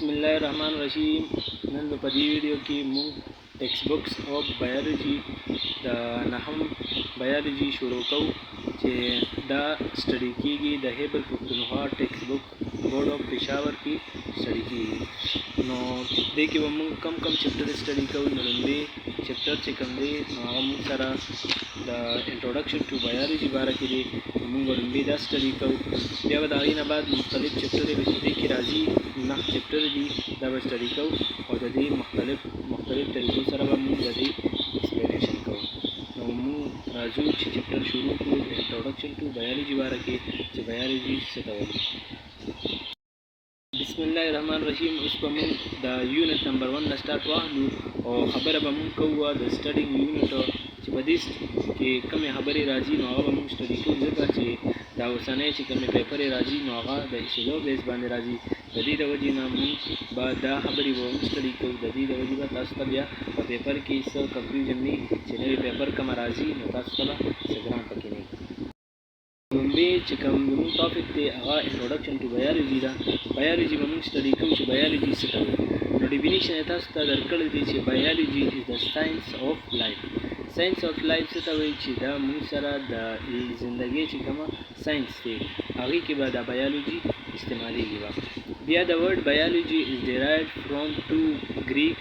बिस्मिल्लाहिर्रहमानिर्रहीम नन په دې ویډیو کې موږ ټیکسټ بکس آف بایولوژي د نهم بایولوژي شروع کوو چې دا سټډي کیږي د هیبل پښتونخوا ټیکسټ بک بورډ آف پېښور کې سټډي کیږي. نو دې کې به موږ کم چپټر سټډي کوو. نو لومړی چپټر چې کوم دی هغه موږ سره د انټروډکشن ټو بایولوژي باره کې دی. موږ لومړی دا سټډي کوو، بیا به د هغې نه بعد مختلف چپټرې به چې دې کې راځي 9 چپټر دي دا به سټډي کوو او د دې مختلف طریقو سره به موږ د دې ایکسپلینیشن کوو. نو موږ راځو چې چپټر شروع کړو د انټروډکشن ټو بایولوژي باره کې چې بایولوژي څه ته وایي. بسم الله الرحمن الرحیم. اوس به موږ د یونټ نمبر 1 نه سټارټ واخلو او خبره به موږ کوو د سټډینګ یونټ چې په دې کې کومې خبرې راځي نو هغه به موږ سټډي کوو، ځکه چې دا اوسنی چې کومې پیپرې راځي نو هغه د ایسیلو بیس باندې راځي. د دې د وجې نه موږ به دا خبرې به موږ سټډي کوو. د دې د وجې به تاسو ته بیا په پیپر کې څه کنفیوژن نه وي چې نوی پیپر کومه راځي نو تاسو ته به څه ګران پکې نه وي. لومړی چې کوم زموږ ټاپک دی هغه انټروډکشن ټو بایولوژي ده. بایولوژي به موږ سټډي کوو چې بایولوژي څه ته وایي. نو ډیفینیشن یې تاسو ته درکړی دی چې بایولوژي از د ساینس آف لایف. ساینس آف لایف څه ته وایي چې دا موږ سره د زندګۍ چې کومه ساینس دی هغې کې به دا بایولوژي استعمالیږي. بیا د ورډ بایولوژي از ډیرایوډ فرام 2 ګریک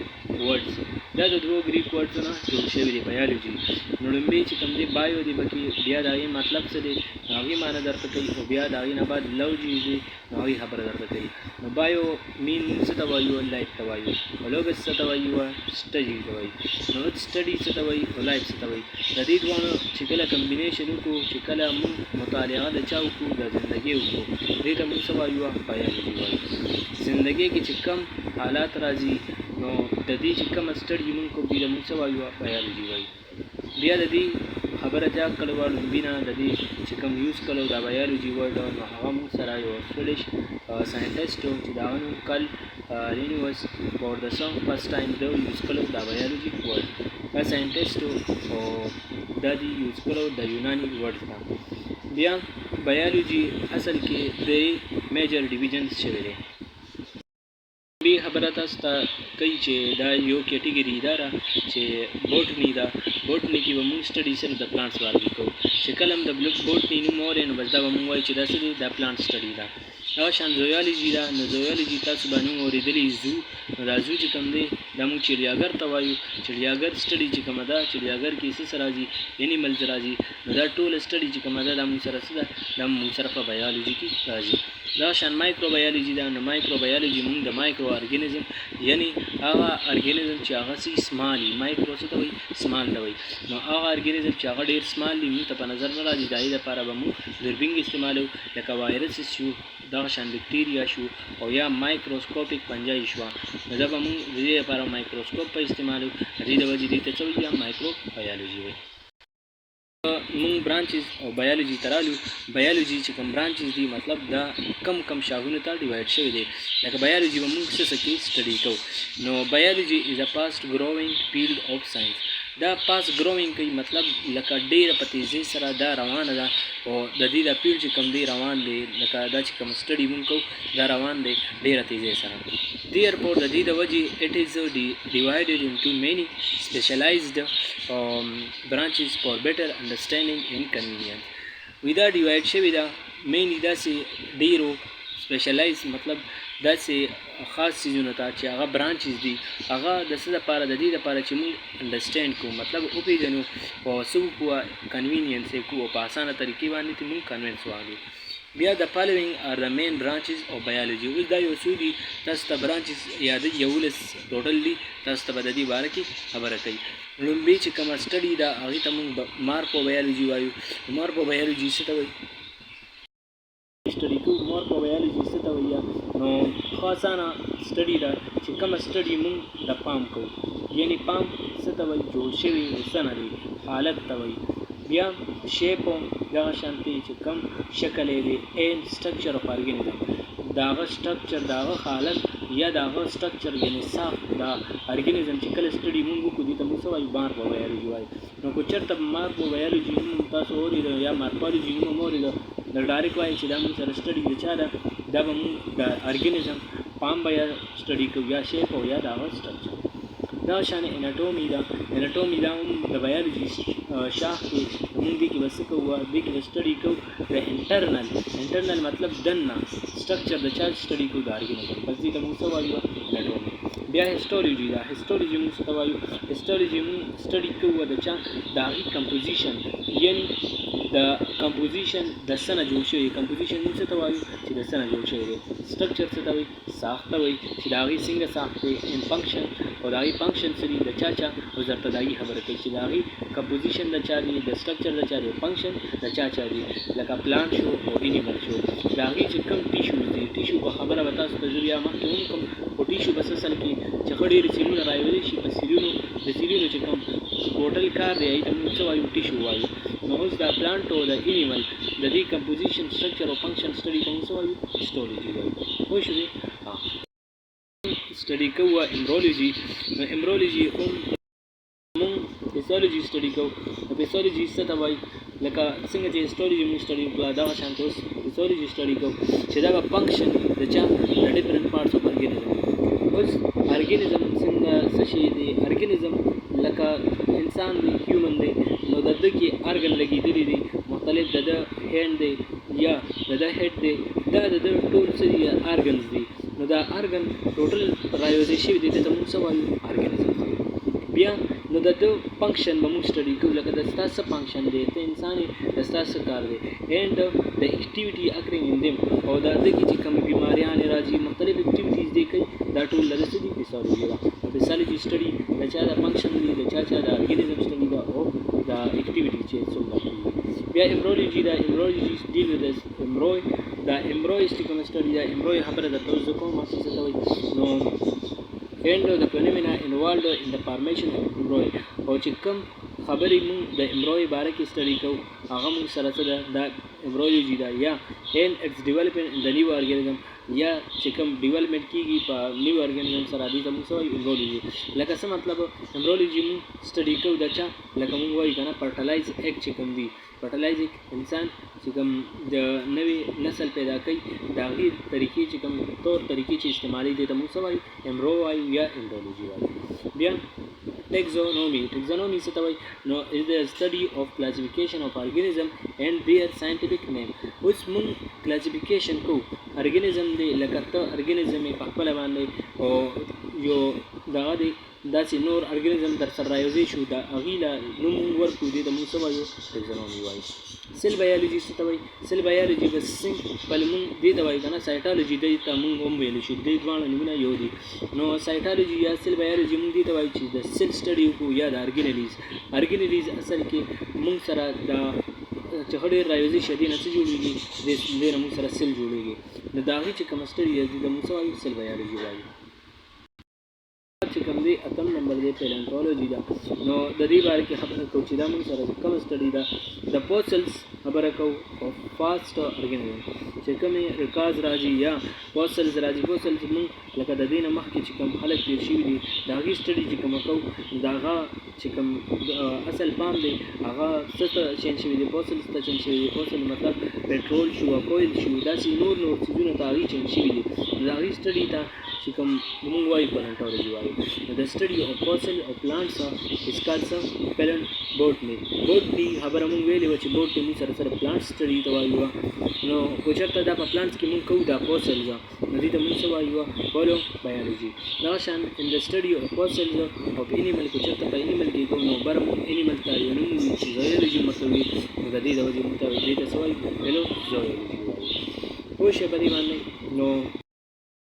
ورډز. دا د 2 ګریک ورډز نه جوړ شوی دی بایولوژي. نو لومړی چې کوم دی بایو دی پکې بیا د هغې مطلب څه دی نو هغې معنی درته کوي او بیا د هغې نه بعد لوجي دی نو هغې خبره درته کوي. نو بایو مین څه ته وایو؟ لایف ته وایو. او لوګس څه ته وایو؟ سټډي ته وایي. نو سټډي څه ته وایي او لایف څه ته وایي. د دې دواړو چې کله کمبینیشن وکړو چې کله موږ مطالعه د چا وکړو د زندګۍ وکړو دې ته موږ څه وایو؟ بایولوژي وایو. زندګۍ کې چې کم حالات راځي نو د دې چې کومه سټډي موږ کوو دې ته موږ څه وایو؟ بایولوژي وایو. بیا د دې خبره چا کړې وه لومبي نه د دې چې کوم یوز کړی دا بایولوژي ورډ نو هغه موږ سره یو سویډش ساینټسټ و چې د هغه نوم کل لینوس فور د سم فرسټ ټایم ده یوز کړی دا بایولوژي ورډ. دا ساینټسټ او دا دې یوز کړی د یوناني ورډ ته. بیا بایولوژي اصل کې درې میجر ډیویژنز شوي دی. بی خبره تاسو ته کوي چې دا یو کیټګري دا ده چې بوټني ده. بوټني کې به موږ سټډي صرف د پلانټس باره کې کوو. چې کله هم د بوټني نوم واورئ نو بس دا به موږ وایو چې دا څه دی؟ دا پلانټ سټډي ده. هغه شان زویالوجي ده. نو زویالوجي تاسو به نوم اورېدلی زو. نو دا زو چې کوم دی دا موږ چړیاګر ته وایو. چړیاګر سټډي چې کومه ده چړیاګر کې څه راځي؟ انیملز راځي. نو دا ټول سټډي چې کومه ده دا موږ سره څه ده؟ دا موږ سره په بایولوژي کې راځي. دا شان مایکرو بایولوژي ده. نو مایکرو بایولوژي موږ د مایکرو ارګانیزم یعنی هغه ارګانیزم چې هغه سي سمال وي. مایکرو څه ته وایي؟ سمال ته وایي. نو هغه ارګانیزم چې هغه ډېر سمال وي موږ ته په نظر نه راځي د هغې دپاره به موږ دوربین استعمالوو لکه وایرسز شو دغه شان بکټیریا شو او یا مایکروسکوپیک پنجایي شوه نو دا به موږ د دې لپاره مایکروسکوپ په استعمالوو. د دې د وجې دې ته څه وایي؟ مایکرو بایولوژي وایي. موږ برانچز او بایولوژي ته رالو. بایولوژي چې کوم برانچز دي مطلب دا کم شاخونو ته ډیوایډ شوی دی. لکه بایولوژي به موږ څه کې سټډي کوو. نو بایولوژي از ا فاسټ ګروینګ فیلډ آف ساینس. دا فاسټ ګروینګ کوي مطلب لکه ډېره په تیزۍ سره دا روانه ده او د دې دا فیلډ چې کوم دی روان دی لکه دا چې کوم سټډي موږ کوو دا روان دی ډېره تیزۍ سره. therefore د دې د وجې it is divided into many specialized branches for better understanding and convenience. دا ډیوایډ شوې ده مینلی داسې ډېرو سپیشلایز مطلب داسې خاص څیزونو ته چې هغه برانچز دي هغه د څه دپاره د دې دپاره چې موږ انډرسټینډ کړو مطلب وپېژنو او څه وکړو کنوینینس یې کړو په اسانه طریقې باندې ته موږ کنوینس واخلو. بیا د فالوینګ آر د مین برانچز آف بایولوژي. اوس دا یو څو دي تاسو ته برانچز یادوي 11 ټوټل دي. تاسو ته به د دې باره کې خبره کوي. لومړی چې کومه سټډي ده هغې ته موږ مارکو بایولوژي وایو. مارکو بایولوژي څه ته وایي؟ سټډي کوو مارکو بایولوژي څه ته وایي؟ نو ښه اسانه سټډي ده چې کومه سټډي موږ د پام کوو. یعنې پام څه ته وایي؟ جوړ شوي څه نه دی حالت ته وایي. بیا شیپ دغه شانتې چې کوم شکل یې دی اینډ سټرکچر اف ارګانیزم د هغه سټرکچر د هغه حالت یا د هغه سټرکچر یعنې صاف د ارګانیزم چې کله سټډي موږ وکړو دې ته موږ څه وایو؟ مارکو بایولوژي وایو. نو که چېرته مارکو بایولوژي نوم تاسو اورېده یا مارکولوژي نوم هم اورېده د ډایرکټ وایي چې دا موږ سره سټډي د چا ده دا به موږ د ارګانیزم پام به یا سټډي کوو یا شیپ او یا د هغه سټرکچر. دا شان اناټومي دا هم د بایولوژي شاخ کې موږ دې کې به څه کوو، دې کې به سټډي کوو د انټرنل مطلب دننه سټرکچر د چا سټډي کوو د ارګانیزم. بس دې ته موږ څه وایو اناټومي. بیا هیسټولوژي موږ څه ته وایو، هیسټولوژي موږ سټډي کوو د چا د هغې کمپوزیشن، یعنی د کمپوزیشن د څه نه جوړ شوی. کمپوزیشن موږ څه ته وایو چې د څه نه جوړ شوی دی. سټرکچر څه ته وایي، ساخت ته وایي چې د هغې څنګه ساخت دی، ان فنکشن او د هغې فنکشن څه دي د چا او درته د هغې خبره کوي چې د هغې کمپوزیشن د چا دی، د سټرکچر د چا دی، فنکشن د چا دی. لکه پلانټ شو او انیمل شو، د هغې چې کوم ټیشوز دي، ټیشو په خبره به تاسو ته زه بیا مخکې هم کوم، خو ټیشو بس اصل کې چې ښه ډېرې سیلونه رایولی شي، په سیلونو چې کوم ټوټل کار دی هغې ته موږ څه وایو ټیشو وایو. نو اوس دا پلانټ او د انیمل د دې کمپوزیشن، سټرکچر او فنکشن سټډي ته موږ څه وایو هیسټولوژي وایو. پوه شوې؟ سټډي کوو امبرولوژي. نو امبرولوژي هم موږ پیثولوژي سټډي کوو. نو پیثولوژي څه ته وایي، لکه څنګه چې هیسټولوژي موږ سټډي کړه دغه شان اوس پیثولوژي سټډي کوو چې دا به فنکشن د چا د ډفرنٹ پارټس اف ارګانیزم. اوس ارګانیزم څنګه څه شی دی، ارګانیزم لکه انسان دی، هیومن دی، نو د ده کې ارګن لګېدلی دی مختلف، د ده هینډ دی یا د ده هیډ دی، دا د ده ټول څه دي ارګنز دي. نو دا ارګن ټوټل رایوځای شوي دي، دې ته موږ څه وایو ارګانیزم وایو. بیا نو د ده فنکشن به موږ سټډي کوو، لکه د ستا څه فنکشن دی، ته انسان یې، د ستا څه کار دی، اینډ د اکټیویټي اکرینګ ان دیم، او د ده کې چې کومې بیماریانې راځي، مختلف اکټیویټیز دی کوي، دا ټول د ده څه دي پیثولوژي ده. پیثولوژي سټډي د چا د فنکشن دی، د چا د ارګانیزم سټډي ده، او د اکټیویټي چې څومره کېږي. بیا امبرولوژي ده، امبرولوژي ډیل وذ امبروی. دا امبروی چې کومه سټډي ده، امبروی خبره درته اوس زه کوم څه ته وایي. نو and the phenomena involved in the formation of embryo، او چې کوم خبرې موږ د امبروی باره کې سټډي کوو هغه موږ سره څه ده، دا امبرولوژي ده. یا and its development in the new organism، یا چې کوم ډیولپمنټ کېږي په نیو ارګانیزم سره، دې ته موږ څه وایو امبرولوژي. لکه څه مطلب امبرولوژي موږ سټډي کوو د چا، لکه موږ وایو که نه فرټلایز ایګ چې کوم دي، فرټلایز ایګ انسان چې کوم د نوې نسل پیدا کوي د هغې طریقې چې کوم طور طریقې چې استعمالوي، دې ته موږ څه وایو امبرو وایو یا امبرولوژي وایو. بیا ټیکزونومي څه ته وایي، نو is the study of classification of organism and their scientific name. اوس موږ کلاسیفیکیشن کوو ارګانیزم دی، لکه ته ارګانیزم یې په خپله باندې او یو دغه دی داسې نور ارګانیزم در سره رایوځای شو، د هغې له نوم موږ ورکړو، دې ته موږ څه وایو ټیکزونومي وایو. سیل بایولوژي څه ته وایي، سیل بایولوژي بس خپل موږ دې ته وایو که نه، سایټالوژي دې ته موږ هم ویلی شو، دې دواړه نومونه یو دي. نو سایټالوژي یا سیل بایولوژي موږ دې ته وایو چې د سیل سټډي وکړو یا د ارګانیلیز اصل کې موږ سره د چې ښه ډېر رایوځای شي، دې نه څه جوړېږي، دې نه موږ سره سیل جوړېږي. نو د هغې چې کومه سټډي ده، دې ته موږ څه وایو سیل بایولوژي وایو. چې کوم دی 8 نمبر دی پیلنټولوژي ده. نو د دې باره کې خبره کوو چې دا موږ سره کومه سټډي ده. د فوسلز خبره کوو او فاسټ ارګانیزم چې کومې ریکاز راځي یا فوسلز راځي. فوسلز موږ لکه د دې نه مخکې چې کوم خلک تېر شوي دي د هغې سټډي چې کومه کوو، د هغه چې کوم اصل پام دی هغه څه ته چینج شوي دي، فوسلز ته چینج شوي دي. فوسل مطلب پټرول شو، کویل شو، داسې نور څیزونه ته هغې چینج شوي دي. د هغې سټډي ته چې کوم موږ وایو پیلنټولوژي وایو. The study of fossil of plants is called botany. Botany خبره موږ ویلې وه چې botany موږ سره پلانټ سټډي ته وایو. نو خو چېرته دا په پلانټس کې موږ کوو دا فوسلز، نو دې ته موږ څه وایو پالو بایولوژي. دغه شان in the study of fossils of animal، خو چېرته په انیمل کې کوو نو بره موږ انیمل ته یو نوم وایو چې زویولوژي مطلب وي، نو د دې د وجې موږ دې ته څه وایو پالو زویولوژي وایو. پوه شئ په دې باندې. نو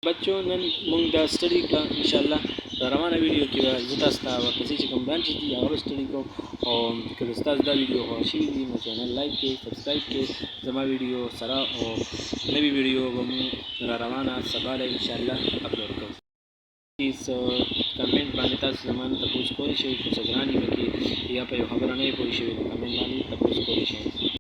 بچو نن موږ دا سټډي کړه، انشاءالله روانه ویډیو کې به زه تاسو ته ورپسې چې کوم برانچز دي هغه به سټډي کوم. او که ستاسو دا ویډیو خوښ شوي دي نو چینل لایک کړئ، سبسکرایب کړئ زما ویډیو سره، او نوې ویډیو به مو را روانه سبا له انشاءالله اپلوډ کوم. هیڅ کمنټ باندې تاسو زما نه تپوس کولی شئ، که څه ګران یې پکې یا په یو خبره نه یې پوه شوي نو کمنټ باندې تپوس کولی شئ.